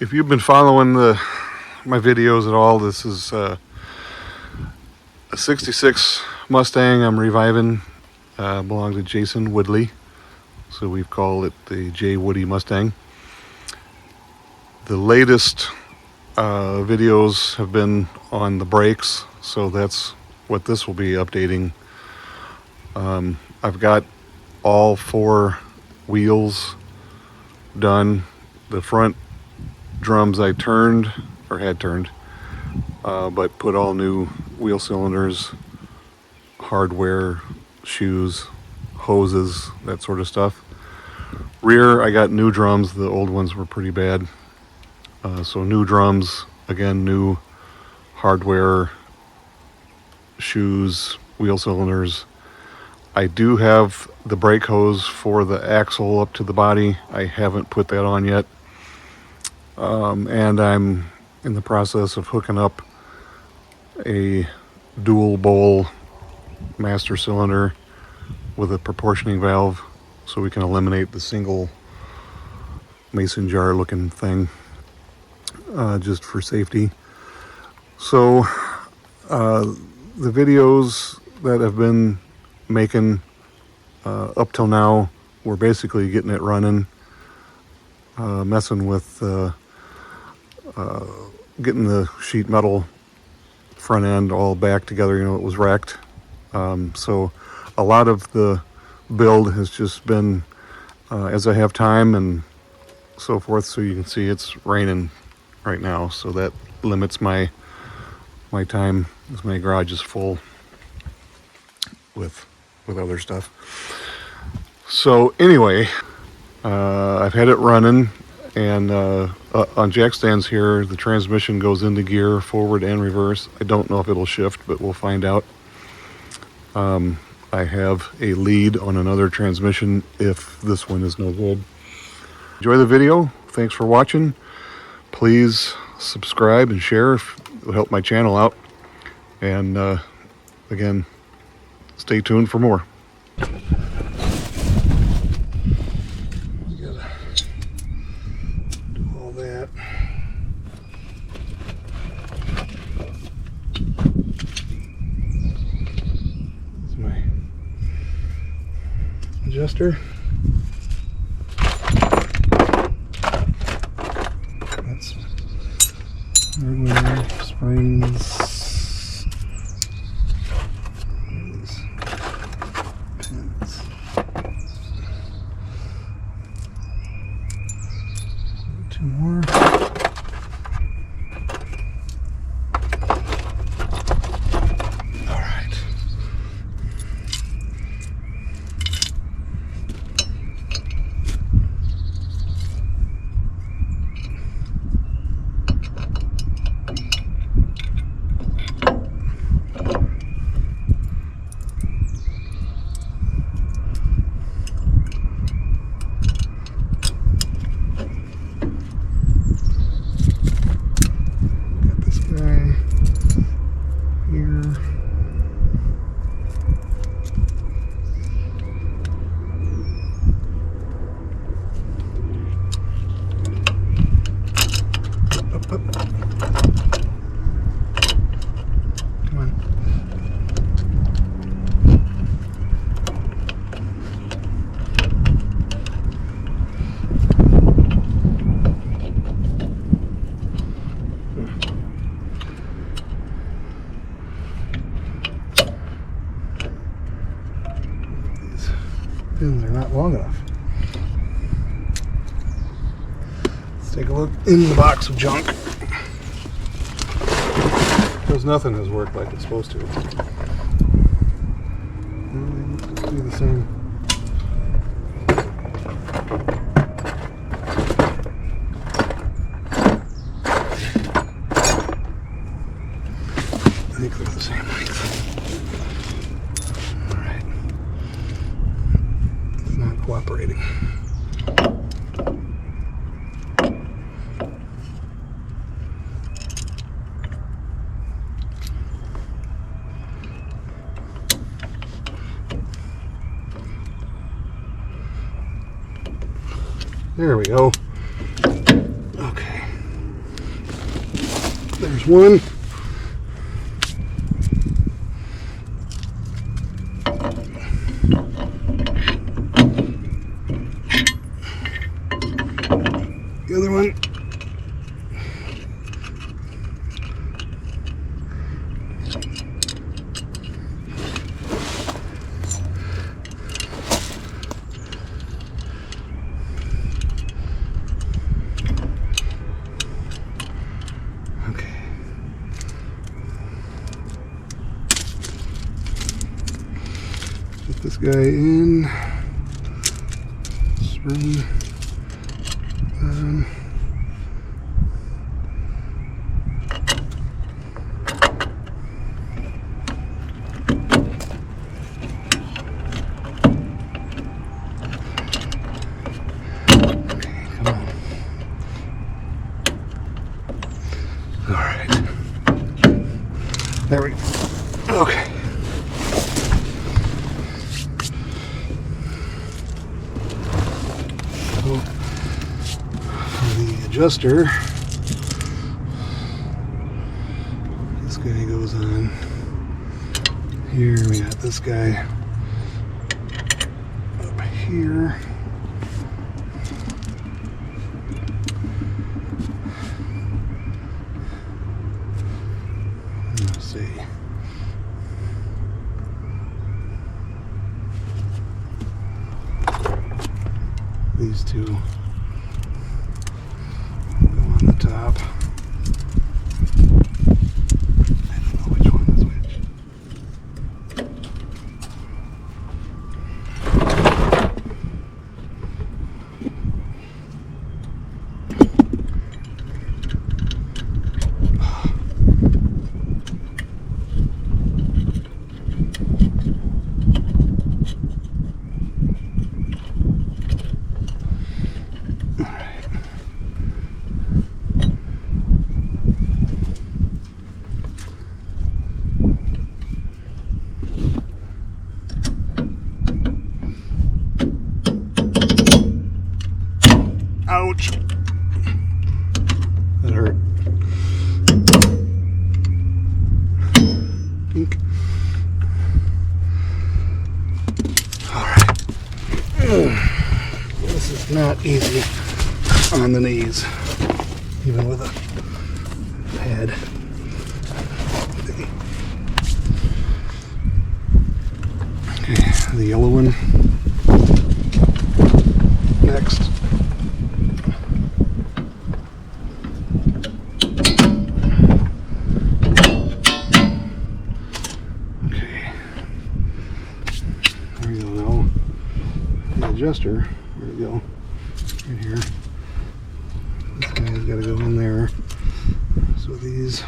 If you've been following my videos at all, this is a 66 Mustang I'm reviving. Belonged to Jason Woodley, so we've called it the J. Woody Mustang. The latest videos have been on the brakes, so that's what this will be updating. I've got all 4 wheels done. The front drums I turned, or had turned, but put all new wheel cylinders, hardware, shoes, hoses, that sort of stuff. Rear, I got new drums. The old ones were pretty bad. So new drums, again, new hardware, shoes, wheel cylinders. I do have the brake hose for the axle up to the body. I haven't put that on yet. And I'm in the process of hooking up a dual bowl master cylinder with a proportioning valve so we can eliminate the single mason jar looking thing, just for safety. So the videos that have been making up till now, we're basically getting it running, messing with getting the sheet metal front end all back together. You know, it was wrecked. So a lot of the build has just been as I have time and so forth. So you can see it's raining right now, so that limits my time as my garage is full with other stuff. So anyway, I've had it running, and on jack stands here, the transmission goes into gear forward and reverse. I don't know if it'll shift, but we'll find out. I have a lead on another transmission if this one is no good. Enjoy the video. Thanks for watching. Please subscribe and share if it'll help my channel out. And again, stay tuned for more. We gotta do all that. That's my adjuster. That's hardware, springs. Two more. All right. Pins are not long enough. Let's take a look in the box of junk, because nothing has worked like it's supposed to. They look to be the same. I think they're the same length. Cooperating. There we go. Okay. There's one. The other one. Okay. Put this guy in. Spring. There we go. Okay. So for the adjuster, this guy goes on here. We got this guy up here. Let's see. These two go on the top. I don't know which one is which. Ouch. That hurt. Pink. Alright. This is not easy on the knees, even with a pad. Okay, the yellow one. Next. Adjuster, there we go, right here. This guy's got to go in there. So these,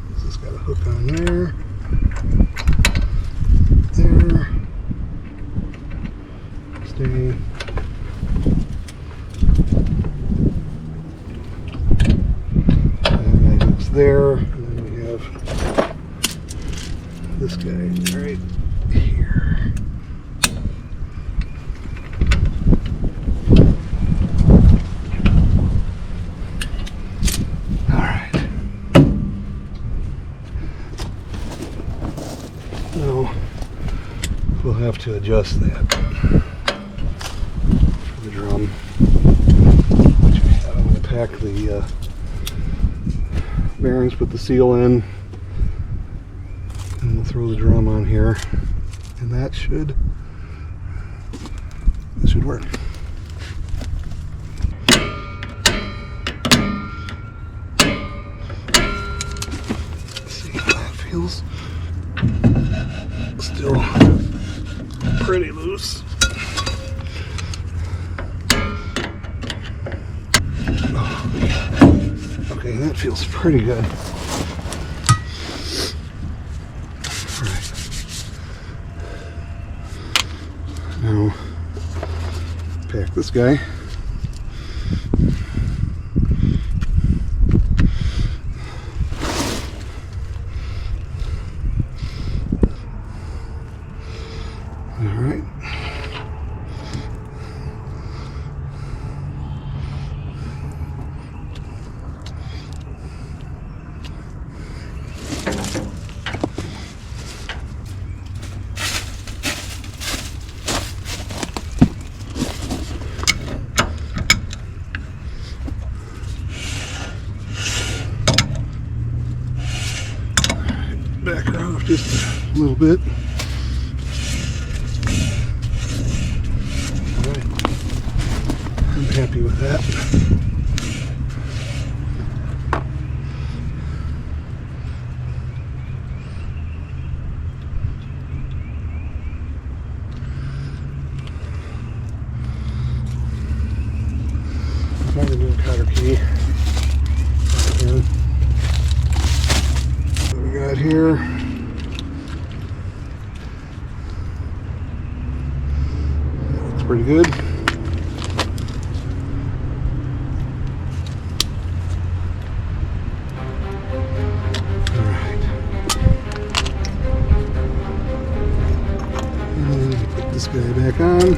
this has got a hook on there, there, stay. There, and then we have this guy right here. All right. Now we'll have to adjust that for the drum. Which we have. I'm going to pack the bearings, put the seal in, and we'll throw the drum on here, and that should work. Let's see how that feels. Still pretty loose. Okay, that feels pretty good. All right. Now, pack this guy. All Back her off just a little bit. All right. I'm happy with that. Find a new cotter key. Again. What we got here? That looks pretty good. All right. And put this guy back on.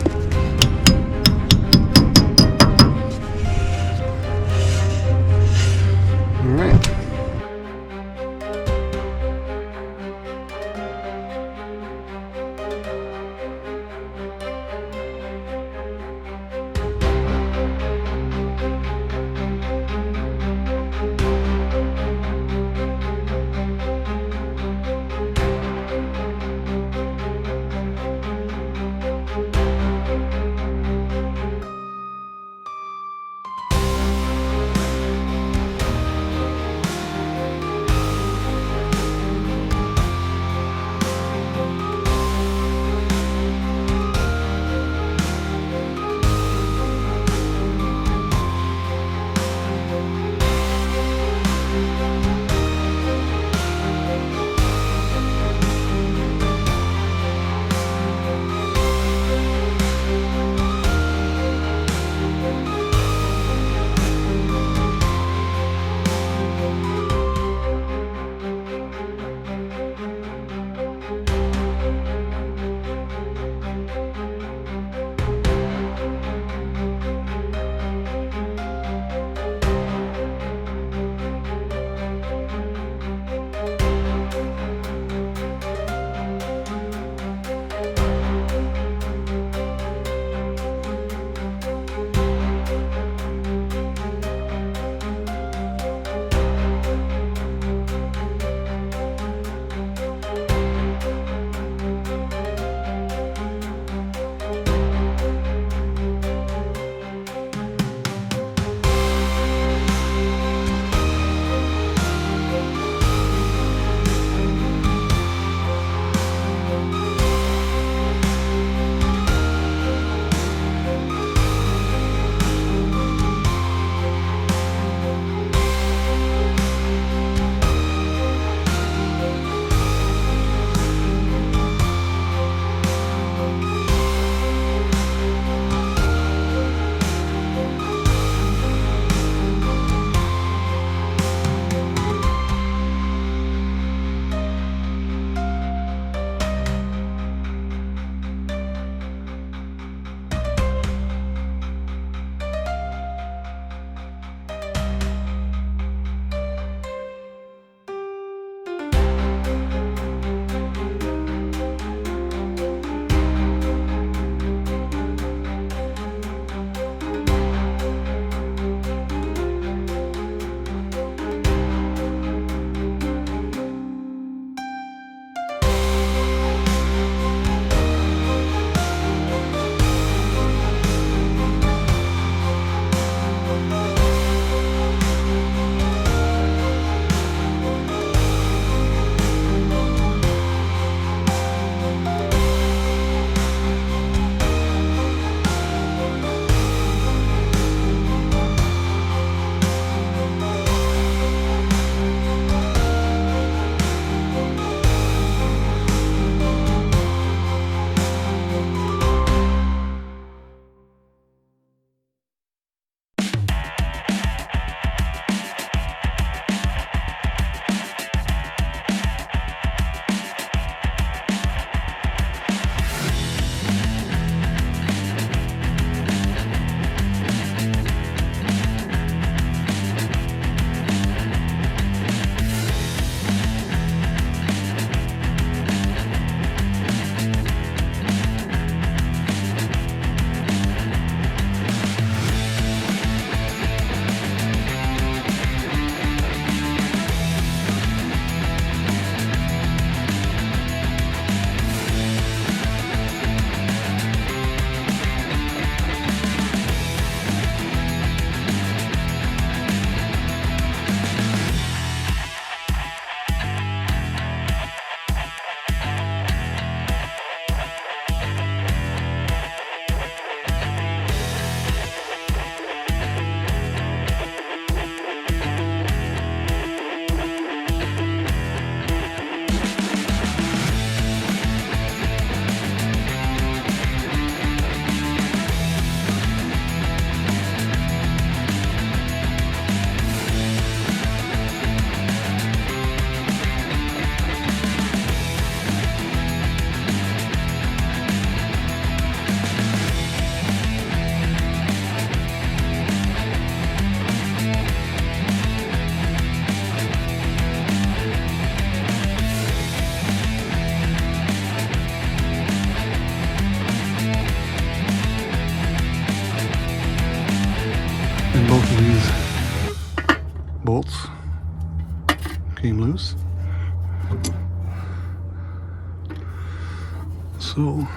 So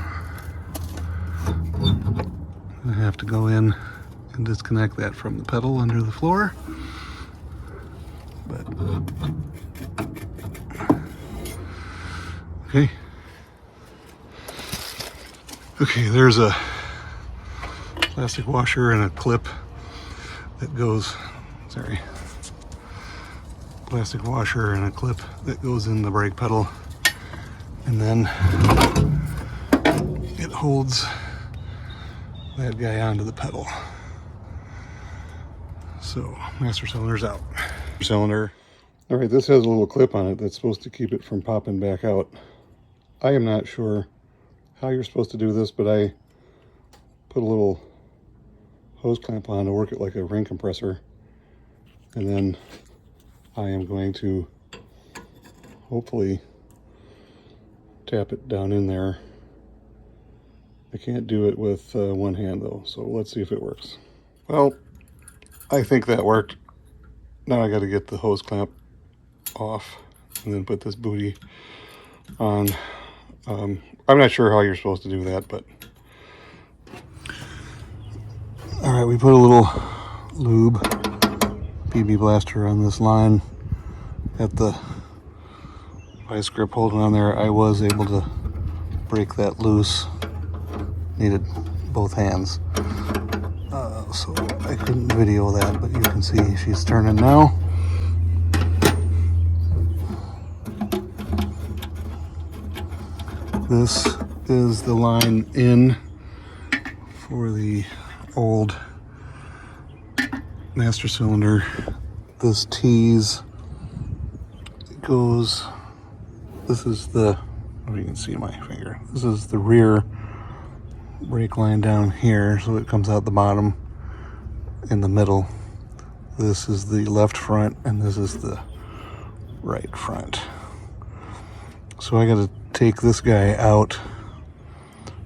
I have to go in and disconnect that from the pedal under the floor. But okay. Okay, there's a plastic washer and a clip that goes, plastic washer and a clip that goes in the brake pedal, and then it holds that guy onto the pedal. So master cylinder's out. Cylinder. All right, this has a little clip on it that's supposed to keep it from popping back out. I am not sure how you're supposed to do this, but I put a little hose clamp on to work it like a ring compressor, and then I am going to hopefully tap it down in there. I can't do it with one hand though, so let's see if it works. Well, I think that worked. Now I got to get the hose clamp off and then put this booty on. I'm not sure how you're supposed to do that, but all right, we put a little lube BB blaster on this line. Got the vice grip holding on there. I was able to break that loose. Needed both hands, so I couldn't video that, but you can see she's turning now. This is the line in for the old master cylinder. This tease goes, this is the, oh, you can see my finger. This is the rear brake line down here, so it comes out the bottom in the middle. This is the left front, and this is the right front. So I got to take this guy out,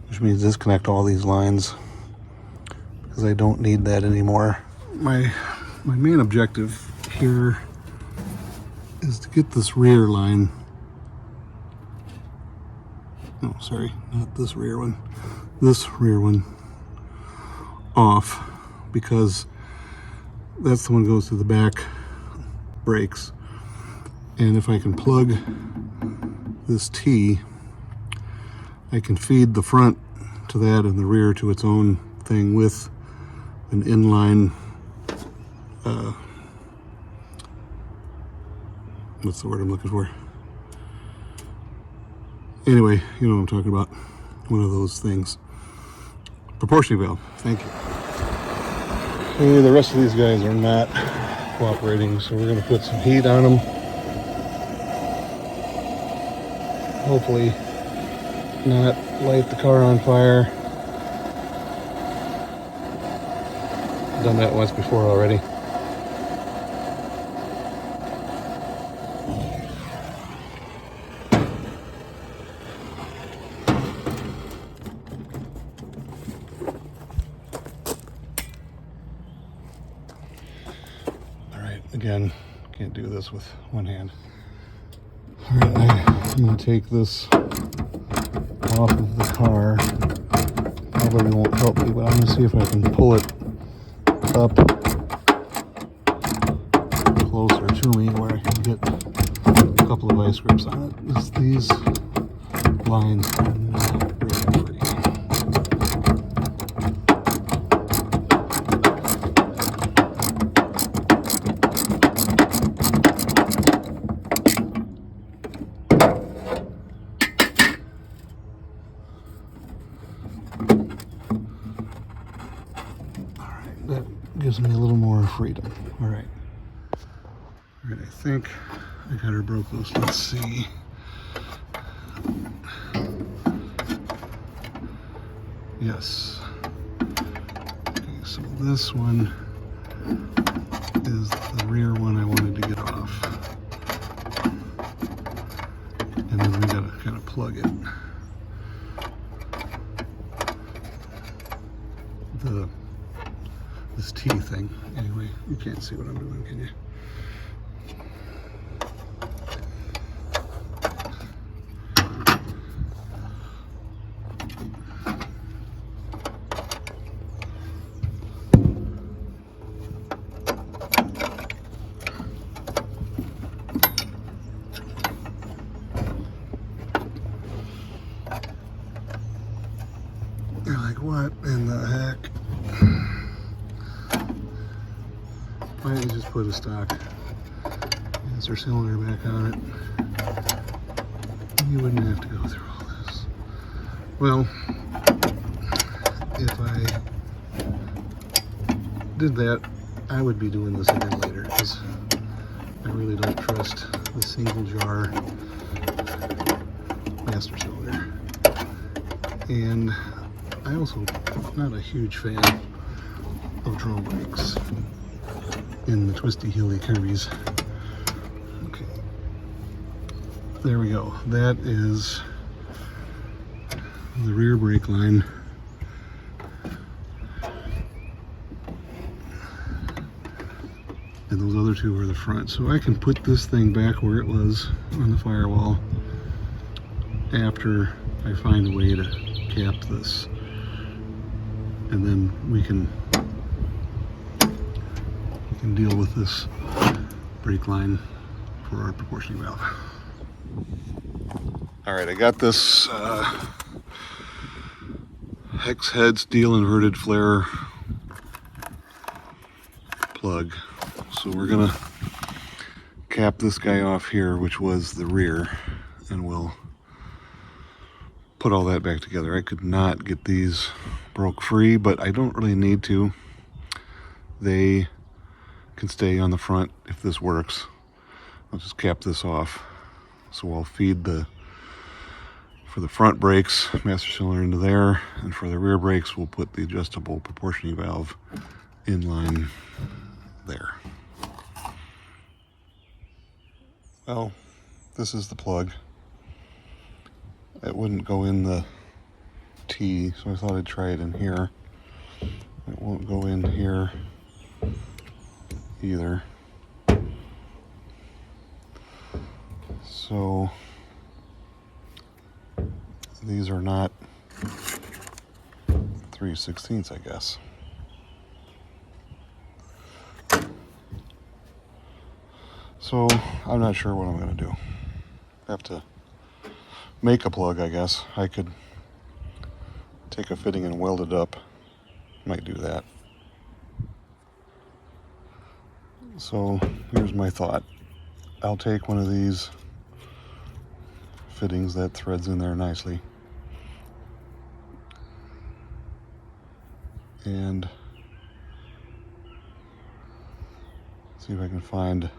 which means disconnect all these lines because I don't need that anymore. My main objective here is to get this rear line, no, sorry, not this rear one, this rear one off, because that's the one that goes to the back brakes. And if I can plug this T, I can feed the front to that and the rear to its own thing with an inline, what's the word I'm looking for? Anyway, you know what I'm talking about. One of those things. Proportioning valve, thank you. Okay, the rest of these guys are not cooperating, so we're gonna put some heat on them. Hopefully not light the car on fire. Done that once before already. All right, again, can't do this with one hand. All right, I'm gonna take this off of the car. Probably won't help me, but I'm gonna see if I can pull it up closer to me where I can get a couple of vice grips on it. These lines are not break free. That gives me a little more freedom. All right, I think I got her broke loose. Let's see. Yes. Okay, so this one is the rear one I wanted to get off. And then we gotta kind of plug it. This T thing. Anyway, you can't see what I'm doing, can you? What in the heck? Why don't you just put a stock master cylinder back on it? You wouldn't have to go through all this. Well, if I did that, I would be doing this again later because I really don't trust the single jar master cylinder. And I also not a huge fan of drum brakes in the twisty hilly curvies. Okay, there we go. That is the rear brake line. And those other two are the front. So I can put this thing back where it was on the firewall after I find a way to cap this. And then we can deal with this brake line for our proportioning valve. All right, I got this hex head steel inverted flare plug. So we're gonna cap this guy off here, which was the rear, and we'll put all that back together. I could not get these broke free, but I don't really need to. They can stay on the front if this works. I'll just cap this off. So I'll feed for the front brakes, master cylinder into there, and for the rear brakes, we'll put the adjustable proportioning valve in line there. Well, this is the plug. It wouldn't go in the T, so I thought I'd try it in here. It won't go in here either. So these are not 3/16, I guess. So I'm not sure what I'm gonna do. Have to make a plug, I guess. I could take a fitting and weld it up. Might do that. So here's my thought. I'll take one of these fittings that threads in there nicely and see if I can find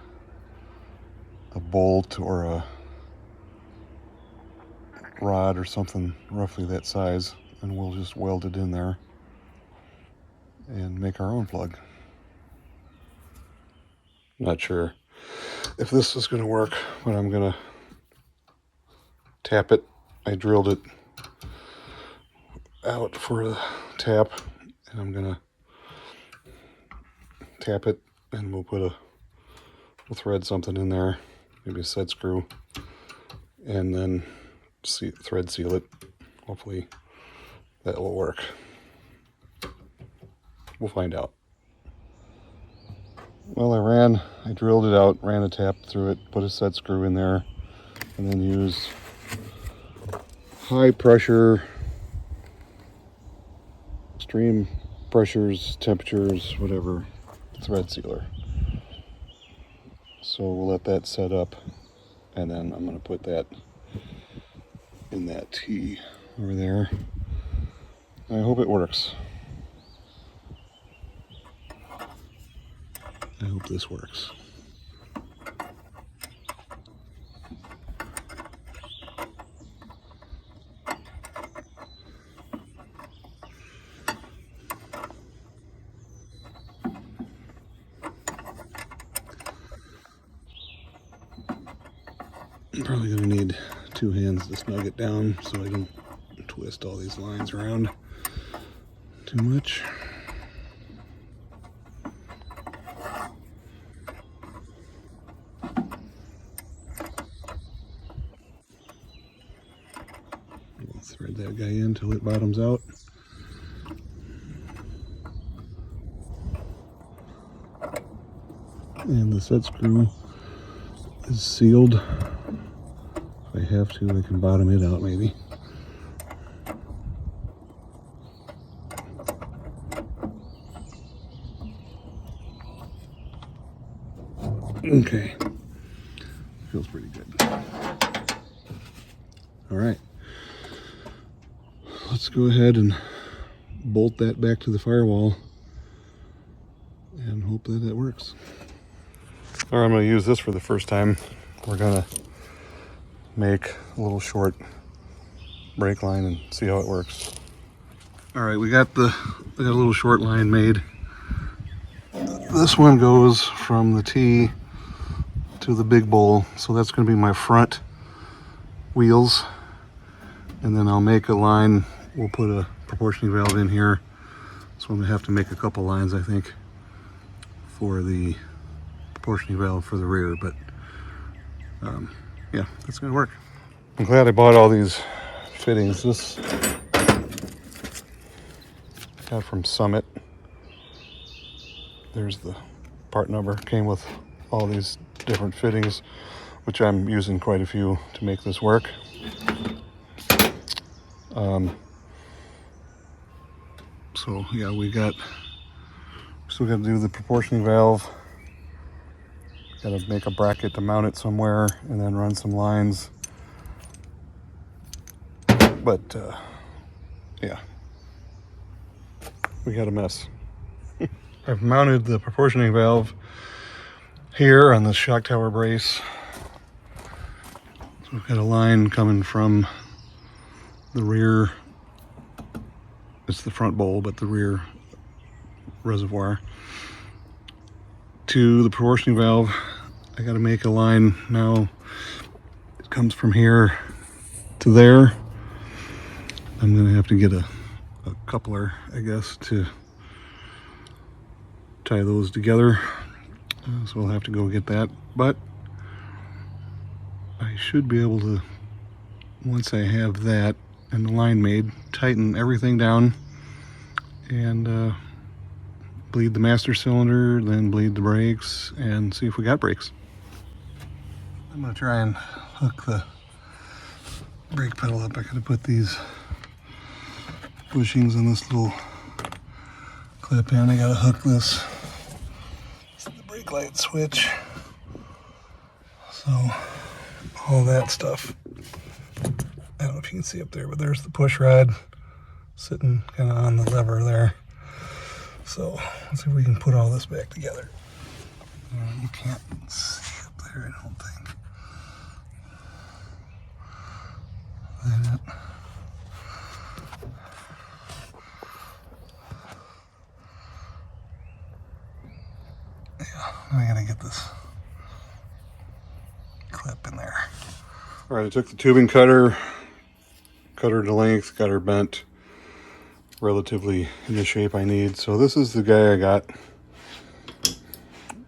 a bolt or a rod or something roughly that size, and we'll just weld it in there and make our own plug. Not sure if this is going to work, but I'm going to tap it. I drilled it out for the tap, and I'm going to tap it, and we'll thread something in there, maybe a set screw, and then thread seal it. Hopefully that will work. We'll find out. Well, I drilled it out, ran a tap through it, put a set screw in there, and then used high pressure, extreme pressures, temperatures, whatever, thread sealer. So we'll let that set up, and then I'm going to put that in that T over there. I hope it works. I hope this works. I'm probably going to need two hands to snug it down so I don't twist all these lines around too much. We'll thread that guy in till it bottoms out. And the set screw is sealed. If I have to, I can bottom it out maybe. Okay, feels pretty good. All right, let's go ahead and bolt that back to the firewall and hope that it works. All right, I'm going to use this for the first time. We're going to make a little short brake line and see how it works. All right, we got a little short line made. This one goes from the T to the big bowl, so that's going to be my front wheels, and then I'll make a line. We'll put a proportioning valve in here, so I'm going to have to make a couple lines, I think, for the proportioning valve for the rear, but yeah, that's going to work. I'm glad I bought all these fittings. This got from Summit. There's the part number. Came with all these different fittings, which I'm using quite a few to make this work. So yeah, still got to do the proportioning valve. Got to make a bracket to mount it somewhere and then run some lines. But yeah, we got a mess. I've mounted the proportioning valve here on the shock tower brace. So we've got a line coming from the rear. It's the front bowl, but the rear reservoir to the proportioning valve. I got to make a line now. It comes from here to there. I'm going to have to get a coupler, I guess, to tie those together. So we'll have to go get that. But I should be able to, once I have that and the line made, tighten everything down and bleed the master cylinder, then bleed the brakes, and see if we got brakes. I'm going to try and hook the brake pedal up. I gotta put these bushings on this little clip in. I gotta hook this. It's the brake light switch. So all that stuff. I don't know if you can see up there, but there's the push rod sitting kind of on the lever there. So let's see if we can put all this back together. You can't see up there, I don't think. That. Yeah, I gotta get this clip in there. All right, I took the tubing cutter, cut her to length, got her bent relatively in the shape I need. So this is the guy I got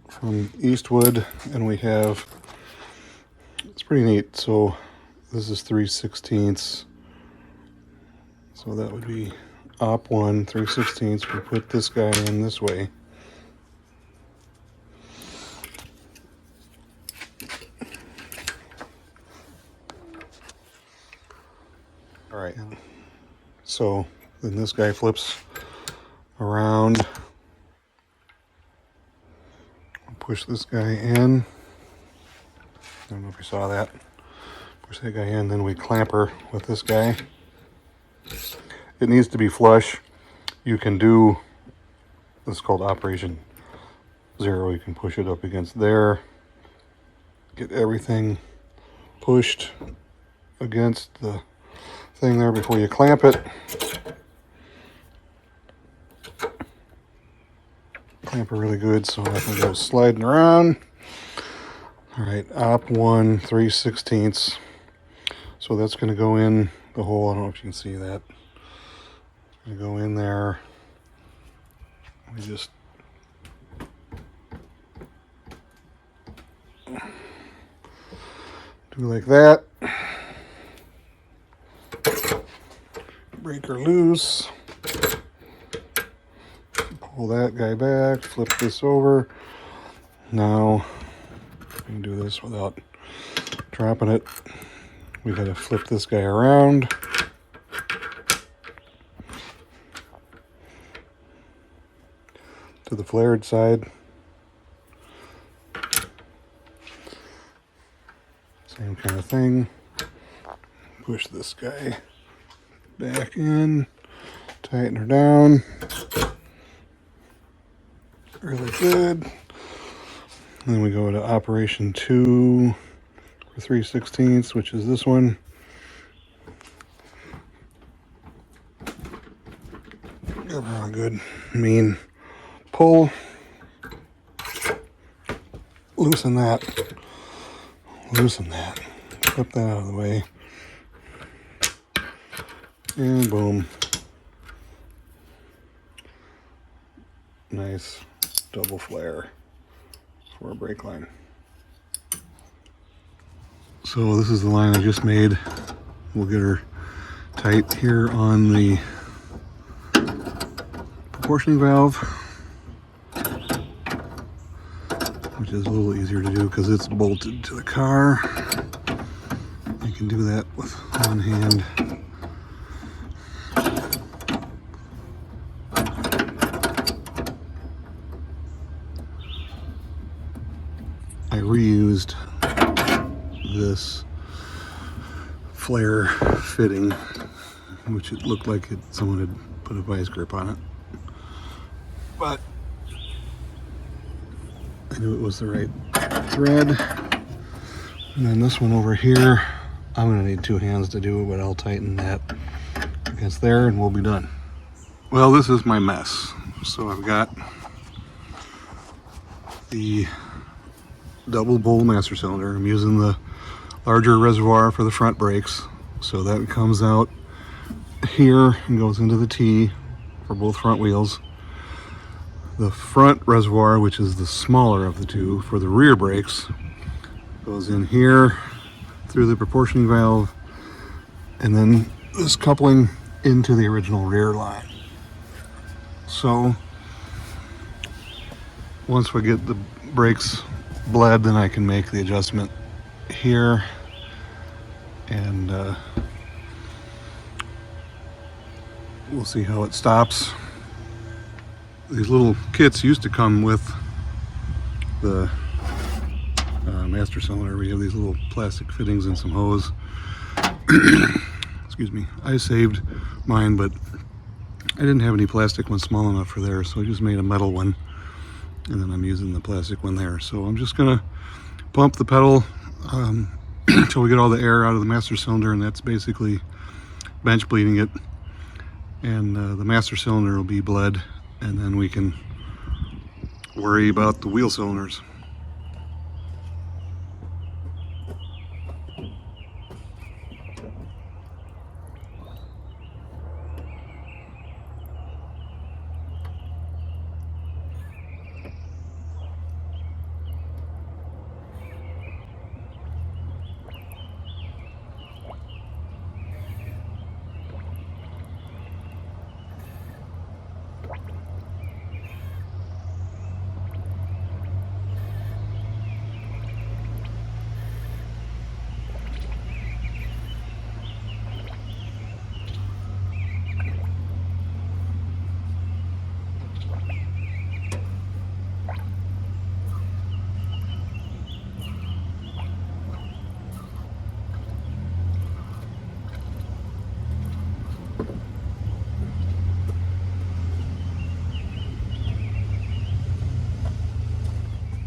from Eastwood, and we have, it's pretty neat. So this is 3/16. So that would be op 1, 3/16. We put this guy in this way. All right, so then this guy flips around. Push this guy in. I don't know if you saw that. Push that guy in, then we clamp her with this guy. It needs to be flush. You can do, this is called Operation Zero. You can push it up against there. Get everything pushed against the thing there before you clamp it. Clamp her really good so nothing goes sliding around. All right, op 1, 3/16. So that's going to go in the hole. I don't know if you can see that. It's going to go in there. We just do like that. Break her loose. Pull that guy back. Flip this over. Now, we can do this without dropping it. We got to flip this guy around. To the flared side. same kind of thing. Push this guy back in, tighten her down. Really good. Then we go to operation 2 for 3/16, which is this one. Give her a good mean pull. Loosen that. Loosen that. Flip that out of the way. And boom. Nice double flare for a brake line. So this is the line I just made. We'll get her tight here on the proportioning valve, which is a little easier to do because it's bolted to the car. You can do that with one hand. I reused this flare fitting, which it looked like someone had put a vice grip on it, but I knew it was the right thread. And then this one over here, I'm going to need 2 hands to do it, but I'll tighten that against there and we'll be done. Well, this is my mess. So I've got the double bowl master cylinder. I'm using the larger reservoir for the front brakes, so that comes out here and goes into the T for both front wheels. The front reservoir, which is the smaller of the two for the rear brakes, goes in here through the proportioning valve, and then this coupling into the original rear line. So once we get the brakes bled, then I can make the adjustment here, and we'll see how it stops. These little kits used to come with the master cylinder. We have these little plastic fittings and some hose. Excuse me. I saved mine, but I didn't have any plastic one small enough for there, so I just made a metal one, and then I'm using the plastic one there. So I'm just gonna pump the pedal until we get all the air out of the master cylinder, and that's basically bench bleeding it, and the master cylinder will be bled, and then we can worry about the wheel cylinders.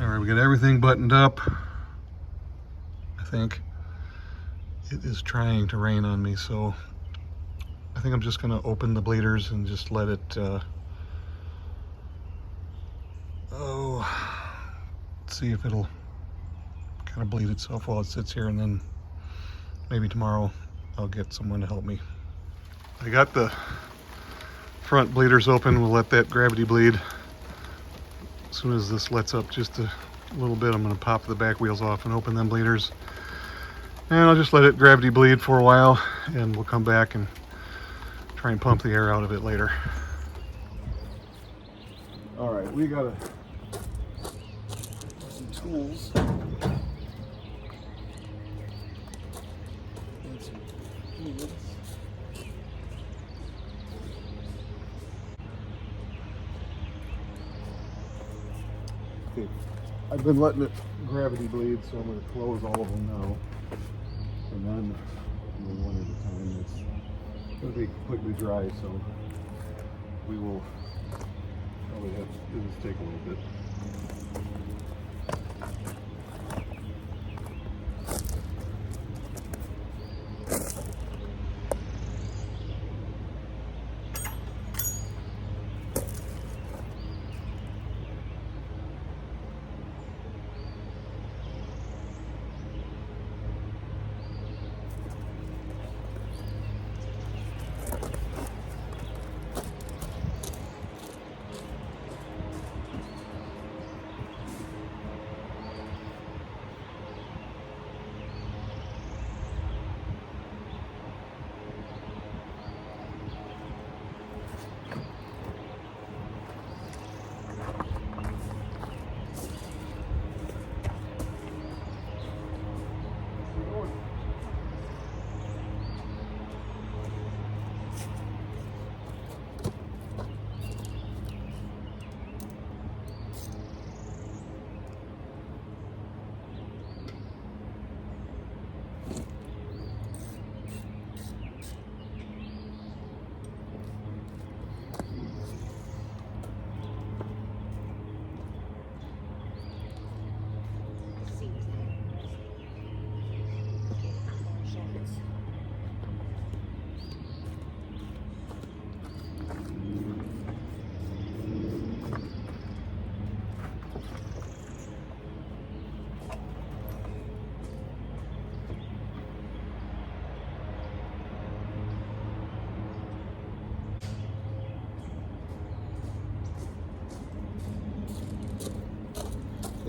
Alright, we got everything buttoned up. I think it is trying to rain on me, so I think I'm just going to open the bleeders and just let it see if it'll kind of bleed itself while it sits here, and then maybe tomorrow I'll get someone to help me. I got the front bleeders open. We'll let that gravity bleed. As soon as this lets up just a little bit, I'm going to pop the back wheels off and open them bleeders, and I'll just let it gravity bleed for a while, and we'll come back and try and pump the air out of it later. All right, we got some tools and some fluids. Okay, I've been letting it gravity bleed, so I'm going to close all of them now. and then one at a time. It's going to be completely dry, so we will probably have to do this take a little bit.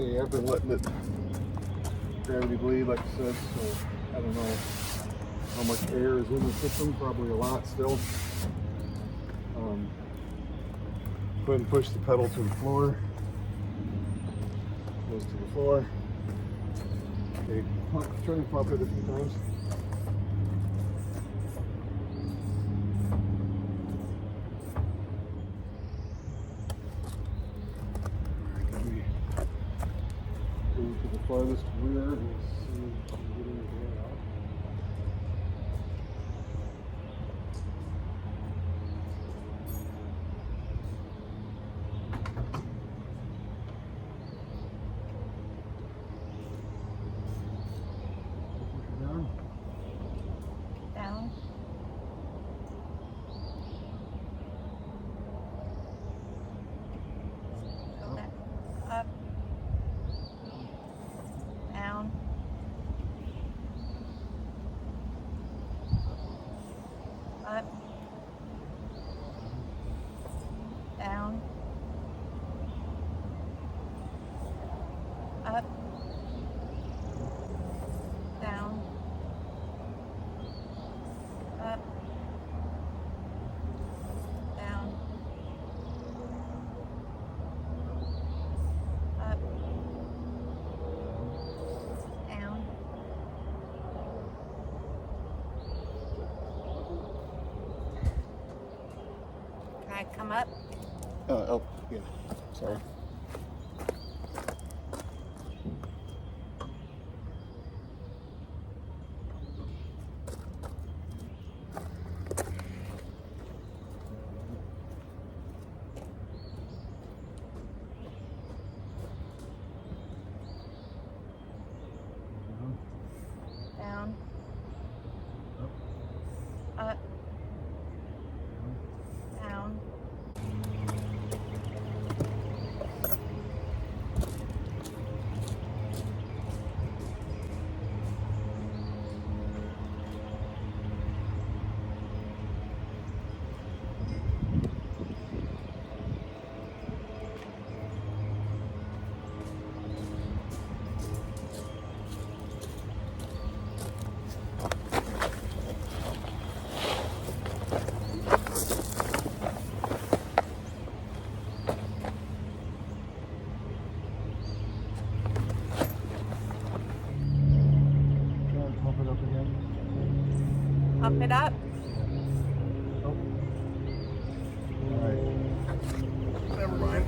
Okay, I've been letting it gravity bleed, like I said, so I don't know how much air is in the system, probably a lot still. Go ahead and push the pedal to the floor. Goes to the floor. Okay, try and pump it a few times. To the farthest rear and see if we can get anything out. Push it down. Down. Okay. Up. Down. Up. Down. Up. Down. Up. Down. Up. Down. Can I come up? Oh, yeah. Sorry. Down. Up. Down. Try and pump it up again. Pump it up. Oh. Alright. Never mind.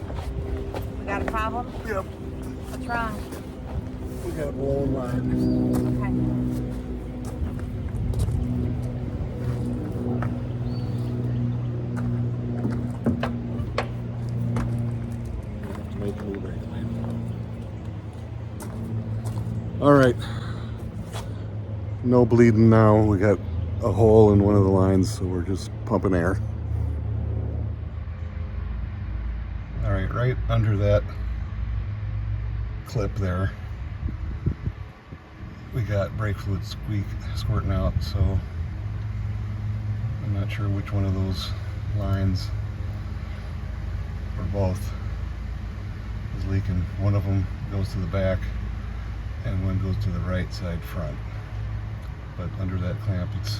We got a problem? Yep. What's wrong? We got a blown line. Okay. All right, no bleeding now. We got a hole in one of the lines, so we're just pumping air. All right under that clip there, we got brake fluid squirting out, so I'm not sure which one of those lines, or both, is leaking. One of them goes to the back and one goes to the right side front, but under that clamp it's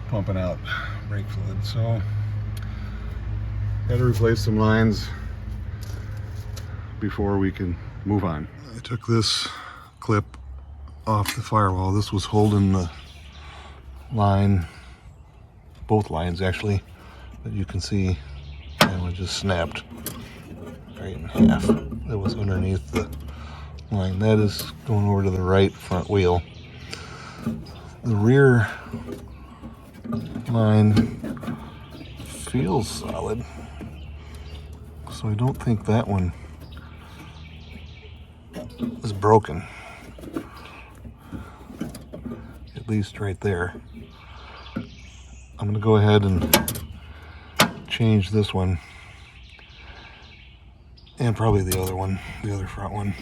pumping out brake fluid, so got to replace some lines before we can move on. I took this clip off the firewall. This was holding the line, both lines actually, but you can see that one just snapped right in half. That was underneath the line. That is going over to the right front wheel. The rear line feels solid, so I don't think that one is broken, at least right there. I'm going to go ahead and change this one, and probably the other one, the other front one.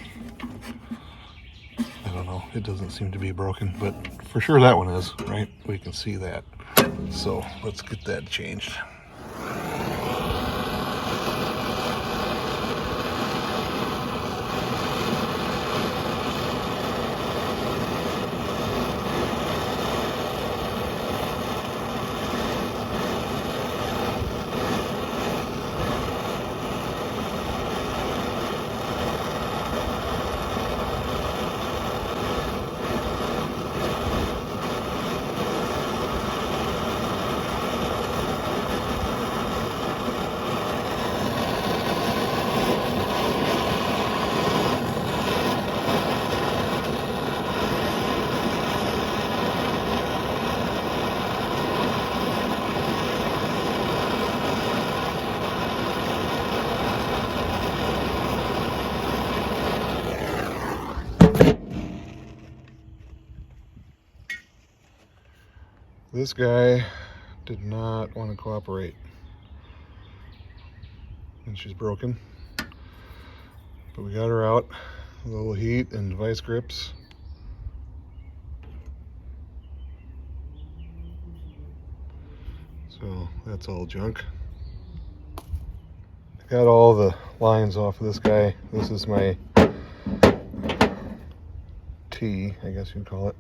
I don't know, it doesn't seem to be broken, but for sure that one is, right? We can see that. So let's get that changed. This guy did not want to cooperate, and she's broken, but we got her out. A little heat and vice grips. So that's all junk. I got all the lines off of this guy. This is my T, I guess you'd call it.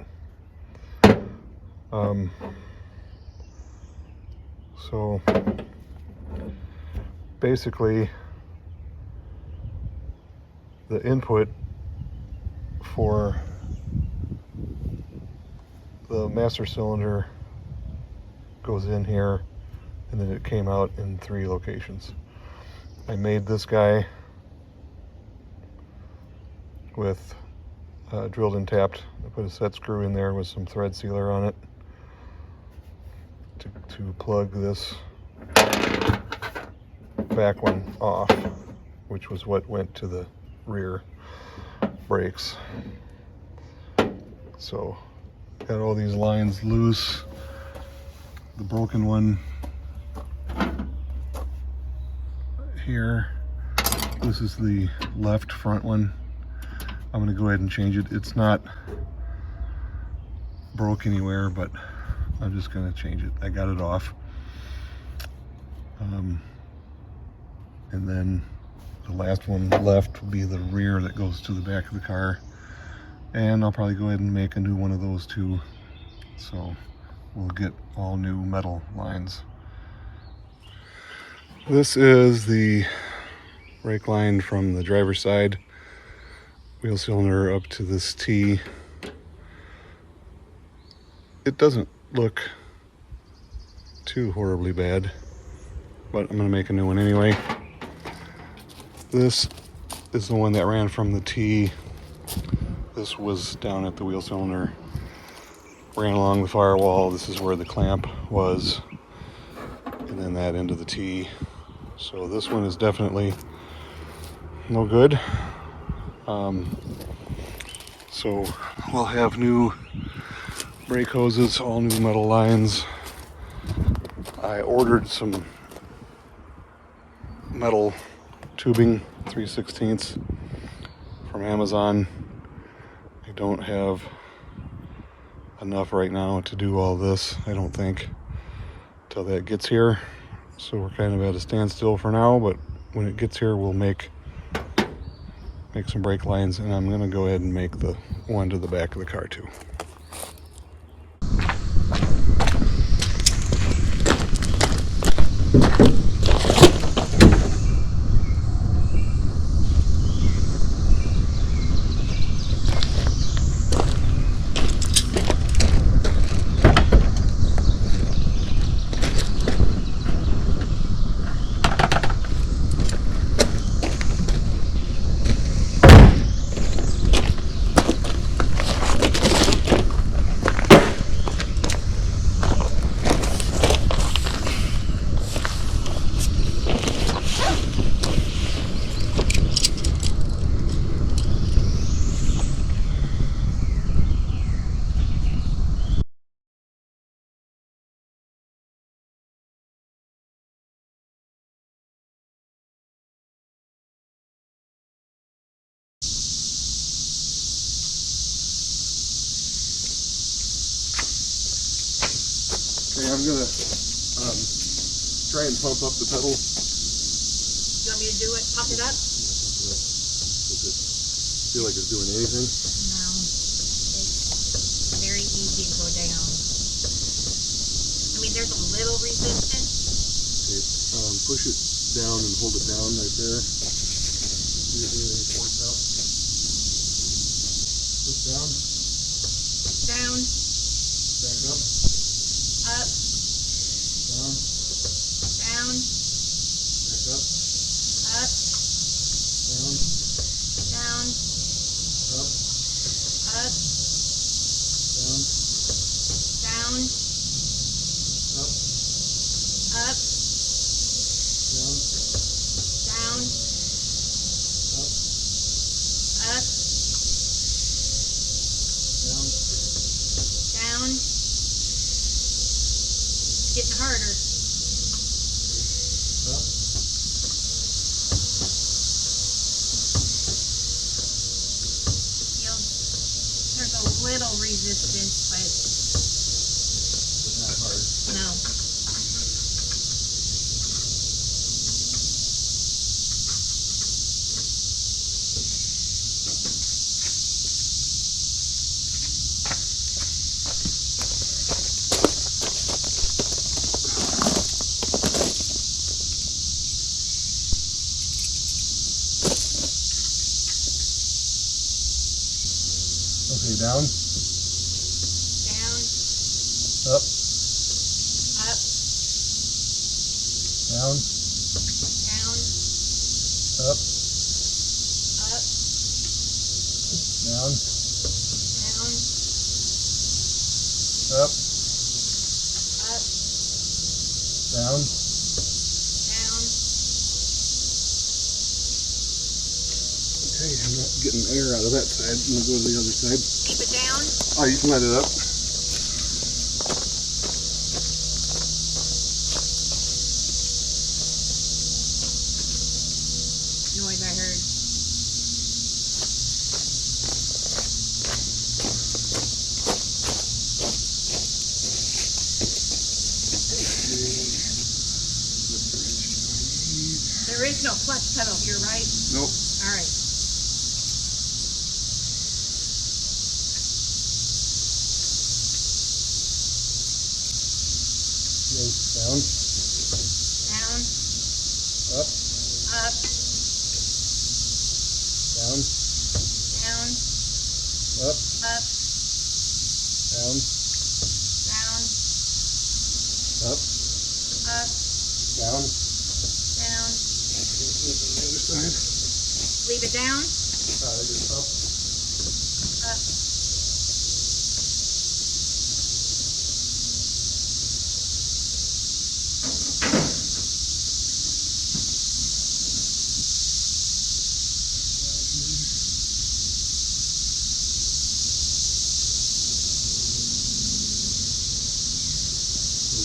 So basically the input for the master cylinder goes in here, and then it came out in 3 locations. I made this guy with drilled and tapped. I put a set screw in there with some thread sealer on it to plug this back one off, which was what went to the rear brakes. So got all these lines loose. The broken one here, this is the left front one. I'm going to go ahead and change it. It's not broke anywhere, but I'm just going to change it. I got it off. And then the last one left will be the rear that goes to the back of the car. And I'll probably go ahead and make a new one of those too. So we'll get all new metal lines. This is the brake line from the driver's side wheel cylinder up to this T. It doesn't look too horribly bad, but I'm going to make a new one anyway. This is the one that ran from the T. This was down at the wheel cylinder, ran along the firewall. This is where the clamp was, and then that into the T. So this one is definitely no good. So we'll have new brake hoses, all new metal lines. I ordered some metal tubing, 3/16 from Amazon. I don't have enough right now to do all this, I don't think, till that gets here. So we're kind of at a standstill for now, but when it gets here, we'll make some brake lines, and I'm gonna go ahead and make the one to the back of the car too. Okay, I'm gonna try and pump up the pedal. You want me to do it? Pump it up? Does it feel like it's doing anything? No. It's very easy to go down. I mean, there's a little resistance. Okay, push it down and hold it down right there. See if anything points out. Push down. Down. Back up. Up. Down. Down. Back up. Up. Down. Down. Up. Up. Down. Down. Up. Up. Down. Down. Up. Up. Down. Down. It's getting harder. Up. You'll, there's a little resistance, but It's not hard. no. Okay, down. Down. Up. Up. Down. Down. Up. Up. Down. Down. Up. Up. Down. Down. Okay, I'm not getting air out of that side. I'm gonna go to the other side. Keep it down. Oh, you can let it up. Noise I heard. There is no clutch pedal here, right? Nope. All right. Down. Down. Up. Up. Down. Down. Up. Up. Down. Down. Up. Up. Down. Down. Okay, on the other side. Leave it down. Just up. Up.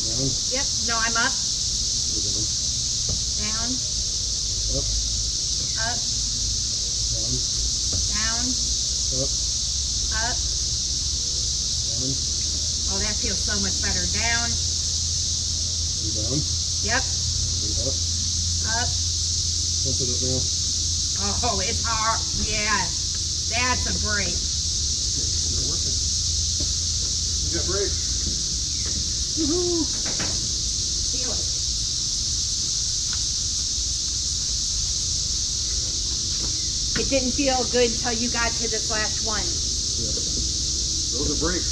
Yep. No, I'm up. Down. Up. Up. Down. Down. Up. Up. Down. Oh, that feels so much better. Down. Down. Yep. Up. Up. Pump it up now. Oh, it's hard. Yeah. That's a break. They're working. You got brakes. Woohoo. Feel it. It didn't feel good until you got to this last one. Yeah. Those are brakes.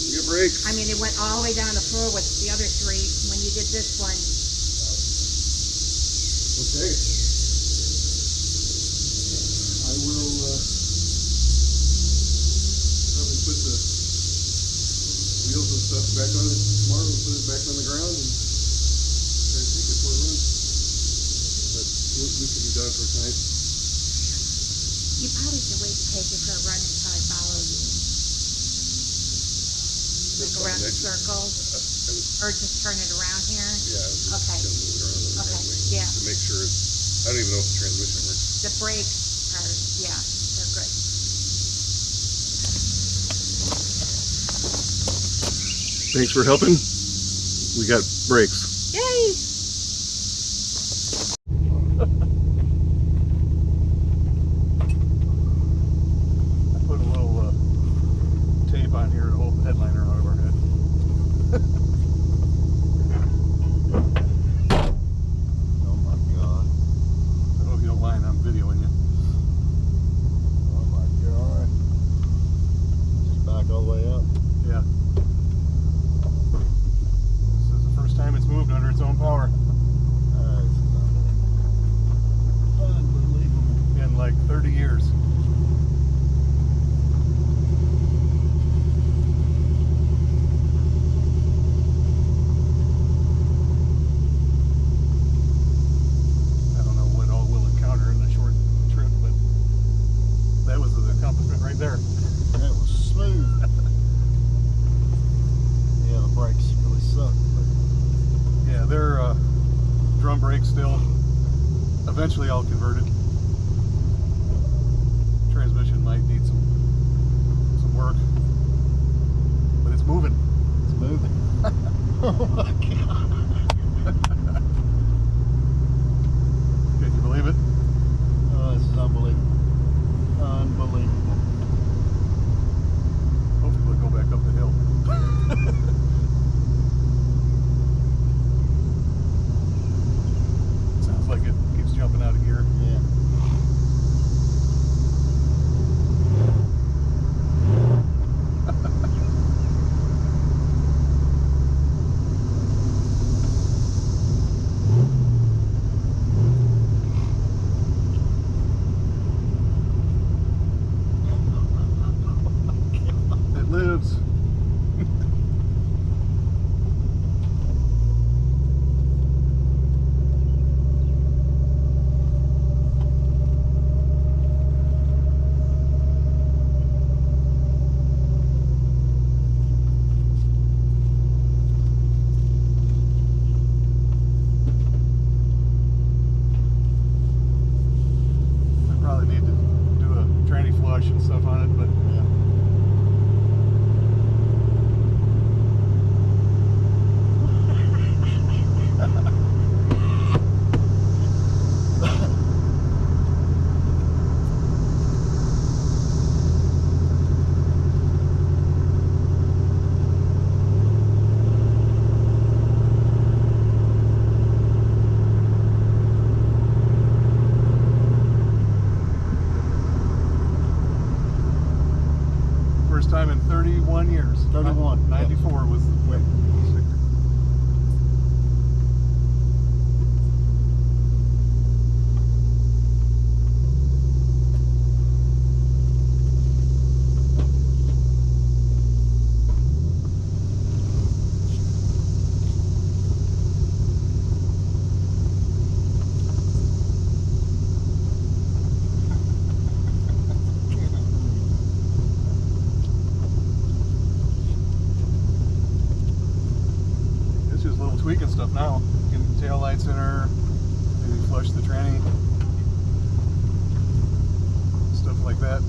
You get brakes. I mean, it went all the way down the floor with the other three when you did this one. Okay. I will probably put the wheels and stuff back on it tomorrow and put it back on the ground and try to take it for a run. But we can be done for tonight. You probably should wait to take it for a run until I follow you. Like around the circles, or just turn it around here. Yeah, I was just Okay. gonna move it around Okay, randomly yeah. to make sure it's, I don't even know if the transmission works. The brakes are, yeah, they're good. Thanks for helping. We got brakes. Yay! I put a little tape on here to hold the headliner out of our head. Oh my god. I hope you don't mind, I'm videoing you. Oh my god. Just back all the way up? Yeah. This is the first time it's moved under its own power. This is unbelievable. In like 30 years. I don't know what all we'll encounter in the short trip, but that was an accomplishment right there. That was smooth. Yeah, the brakes really suck. But Yeah, they're drum brakes still. Eventually I'll convert it. Transmission might need some work, but it's moving. it's moving. Oh my god. Can you believe it? Oh, this is unbelievable. Unbelievable. Hopefully we'll go back up the hill. Sounds like it keeps jumping out of gear. Yeah. It lives. I probably need to do a tranny flush and stuff on it, but Yeah. first time in 31 years. 31, 94 was the Yep. sticker. tweaking stuff now. Getting tail lights in her, maybe flush the tranny, stuff like that.